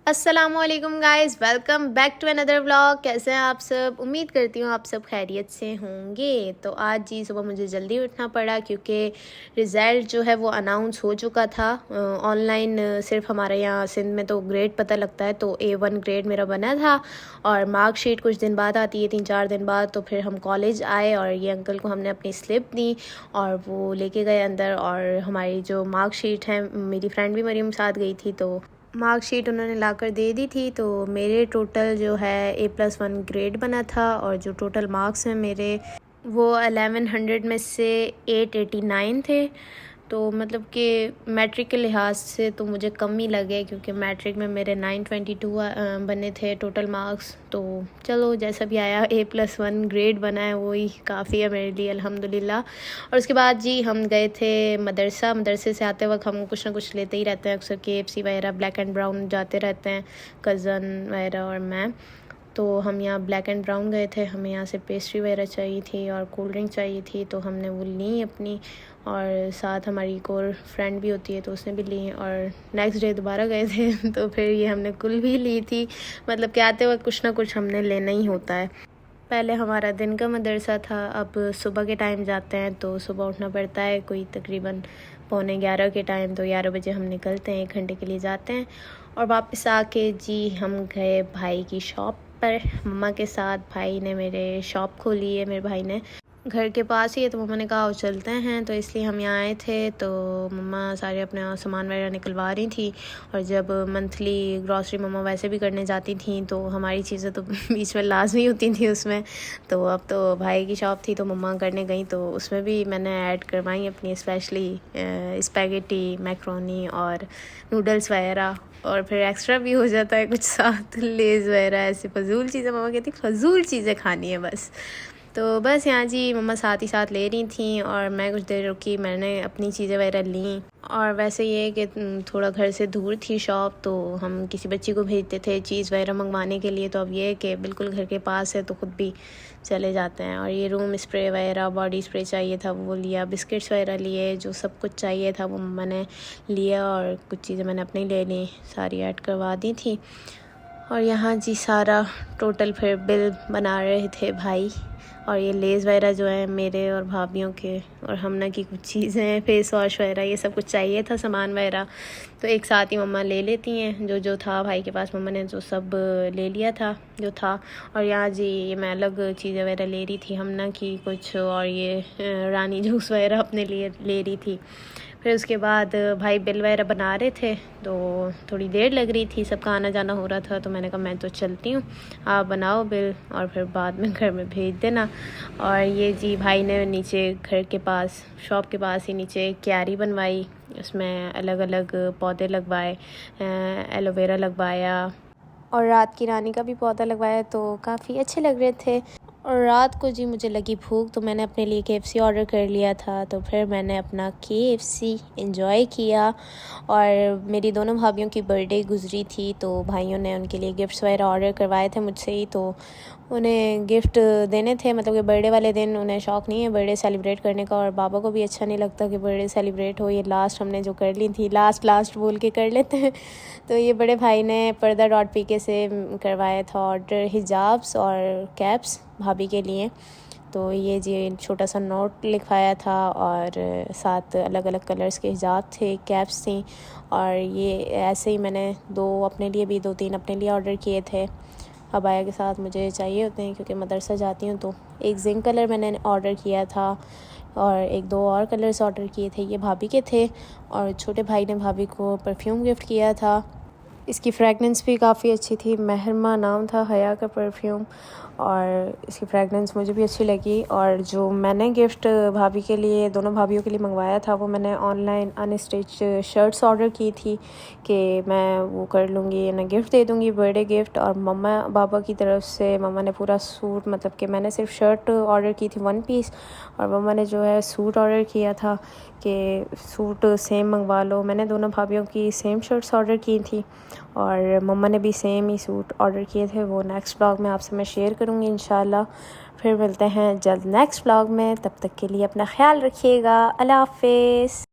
अस्सलामुअलैकुम guys, welcome back to another vlog. कैसे हैं आप सब? उम्मीद करती हूँ आप सब खैरियत से होंगे। तो आज जी सुबह मुझे जल्दी उठना पड़ा क्योंकि रिज़ल्ट जो है वो अनाउंस हो चुका था ऑनलाइन। सिर्फ हमारे यहाँ सिंध में तो ग्रेड पता लगता है, तो A1 ग्रेड मेरा बना था और मार्कशीट कुछ दिन बाद आती है, 3-4 दिन बाद। तो फिर हम कॉलेज आए और ये अंकल को हमने अपनी स्लिप दी और वो लेके गए अंदर। और हमारी जो मार्कशीट है, मेरी फ्रेंड भी मरीम साथ गई थी, तो मार्कशीट उन्होंने लाकर दे दी थी। तो मेरे टोटल जो है A+1 ग्रेड बना था और जो टोटल मार्क्स हैं मेरे वो 1100 में से 889 थे। तो मतलब कि मैट्रिक के लिहाज से तो मुझे कम ही लगे क्योंकि मैट्रिक में मेरे 922 बने थे टोटल मार्क्स। तो चलो जैसा भी आया, A+1 ग्रेड बना है वही काफ़ी है मेरे लिए, अल्हम्दुलिल्लाह। और उसके बाद जी हम गए थे मदरसे से आते वक्त हम कुछ ना कुछ लेते ही रहते हैं अक्सर, KFC वगैरह, ब्लैक एंड ब्राउन जाते रहते हैं कज़न वगैरह और मैं। तो हम यहाँ ब्लैक एंड ब्राउन गए थे, हमें यहाँ से पेस्ट्री वगैरह चाहिए थी और कोल्ड ड्रिंक चाहिए थी, तो हमने वो ली अपनी। और साथ हमारी एक और फ्रेंड भी होती है तो उसने भी ली। और नेक्स्ट डे दोबारा गए थे तो फिर ये हमने कुल भी ली थी। मतलब कि आते वक्त कुछ ना कुछ हमने लेना ही होता है। पहले हमारा दिन का मदरसा था, अब सुबह के टाइम जाते हैं तो सुबह उठना पड़ता है कोई तकरीबन 11:45 के टाइम। तो 11 बजे हम निकलते हैं, 1 घंटे के लिए जाते हैं और वापस आके जी हम गए भाई की शॉप पर मम्मा के साथ। भाई ने मेरे शॉप खोली है, मेरे भाई ने, घर के पास ही है, तो मम्मा ने कहा चलते हैं, तो इसलिए हम यहाँ आए थे। तो मम्मा सारे अपना सामान वगैरह निकलवा रही थी और जब मंथली ग्रॉसरी मम्मा वैसे भी करने जाती थी तो हमारी चीज़ें तो बीच में लाजमी होती थी उसमें। तो अब तो भाई की शॉप थी तो मम्मा करने गई, तो उसमें भी मैंने ऐड करवाई अपनी, स्पेशली स्पैगेटी, मैक्रोनी और नूडल्स वगैरह। और फिर एक्स्ट्रा भी हो जाता है कुछ साथ, लेज़ वगैरह, ऐसी फजूल चीज़ें। मम्मा कहती फजूल चीज़ें खानी है बस। तो बस यहाँ जी मम्मा साथ ही साथ ले रही थी और मैं कुछ देर रुकी, मैंने अपनी चीज़ें वगैरह लीं। और वैसे ये कि थोड़ा घर से दूर थी शॉप, तो हम किसी बच्ची को भेजते थे चीज़ वगैरह मंगवाने के लिए। तो अब ये है कि बिल्कुल घर के पास है तो ख़ुद भी चले जाते हैं। और ये रूम स्प्रे वगैरह, बॉडी स्प्रे चाहिए था वो लिया, बिस्किट्स वगैरह लिए, जो सब कुछ चाहिए था वो मम्मा ने लिया। और कुछ चीज़ें मैंने अपनी ले ली, सारी ऐड करवा दी थी। और यहाँ जी सारा टोटल फिर बिल बना रहे थे भाई। और ये लेज़ वगैरह जो है मेरे और भाभीियों के, और हमना की कुछ चीज़ें, फेस वॉश वगैरह, ये सब कुछ चाहिए था सामान वगैरह। तो एक साथ ही मम्मा ले लेती हैं जो जो था भाई के पास, मम्मा ने जो सब ले लिया था जो था। और यहाँ जी ये मैं अलग चीज़ें वगैरह ले रही थी हमना की कुछ, और ये रानी जूस वगैरह अपने लिए ले रही थी। फिर उसके बाद भाई बिल वगैरह बना रहे थे तो थोड़ी देर लग रही थी, सबका आना जाना हो रहा था। तो मैंने कहा मैं तो चलती हूँ, आप बनाओ बिल और फिर बाद में घर में भेज देना। और ये जी भाई ने नीचे घर के पास, शॉप के पास ही नीचे क्यारी बनवाई, उसमें अलग अलग पौधे लगवाए, एलोवेरा लगवाया और रात की रानी का भी पौधा लगवाया, तो काफ़ी अच्छे लग रहे थे। और रात को जी मुझे लगी भूख तो मैंने अपने लिए KFC ऑर्डर कर लिया था। तो फिर मैंने अपना KFC एंजॉय किया। और मेरी दोनों भाभीयों की बर्थडे गुजरी थी तो भाइयों ने उनके लिए गिफ्ट्स वगैरह ऑर्डर करवाए थे मुझसे ही, तो उन्हें गिफ्ट देने थे। मतलब कि बर्थडे वाले दिन उन्हें शौक़ नहीं है बर्थडे सेलिब्रेट करने का, और बाबा को भी अच्छा नहीं लगता कि बर्थडे सेलिब्रेट हो। ये लास्ट हमने जो कर ली थी, लास्ट बोल के कर लेते हैं। तो ये बड़े भाई ने पर्दा.pk से करवाया था ऑर्डर, हिजाब्स और कैप्स भाभी के लिए। तो ये जी छोटा सा नोट लिखवाया था और साथ अलग अलग कलर्स के हिजाब थे, कैप्स थी। और ये ऐसे ही मैंने 2 अपने लिए भी, 2-3 अपने लिए ऑर्डर किए थे। अबाया के साथ मुझे चाहिए होते हैं क्योंकि मदरसा जाती हूँ। तो एक जिंक कलर मैंने ऑर्डर किया था और 1-2 और कलर्स ऑर्डर किए थे, ये भाभी के थे। और छोटे भाई ने भाभी को परफ्यूम गिफ्ट किया था, इसकी फ्रेगनेंस भी काफ़ी अच्छी थी, महरमा नाम था हया का परफ्यूम, और इसकी फ्रेगनेंस मुझे भी अच्छी लगी। और जो मैंने गिफ्ट भाभी के लिए, दोनों भाभीयों के लिए मंगवाया था, वो मैंने ऑनलाइन अनस्टिच शर्ट्स ऑर्डर की थी कि मैं वो कर लूँगी, ना गिफ्ट दे दूँगी, बर्थडे गिफ्ट। और मम्मा बाबा की तरफ से मम्मा ने पूरा सूट, मतलब कि मैंने सिर्फ शर्ट ऑर्डर की थी 1 पीस, और मम्मा ने जो है सूट ऑर्डर किया था कि सूट सेम मंगवा लो। मैंने दोनों भाभीयों की सेम शर्ट्स ऑर्डर की थी और मम्मा ने भी सेम ही सूट ऑर्डर किए थे। वो नेक्स्ट व्लॉग में आपसे मैं शेयर करूँगी इंशाल्लाह। फिर मिलते हैं जल्द नेक्स्ट व्लॉग में, तब तक के लिए अपना ख्याल रखिएगा। अल्लाह हाफ़िज़।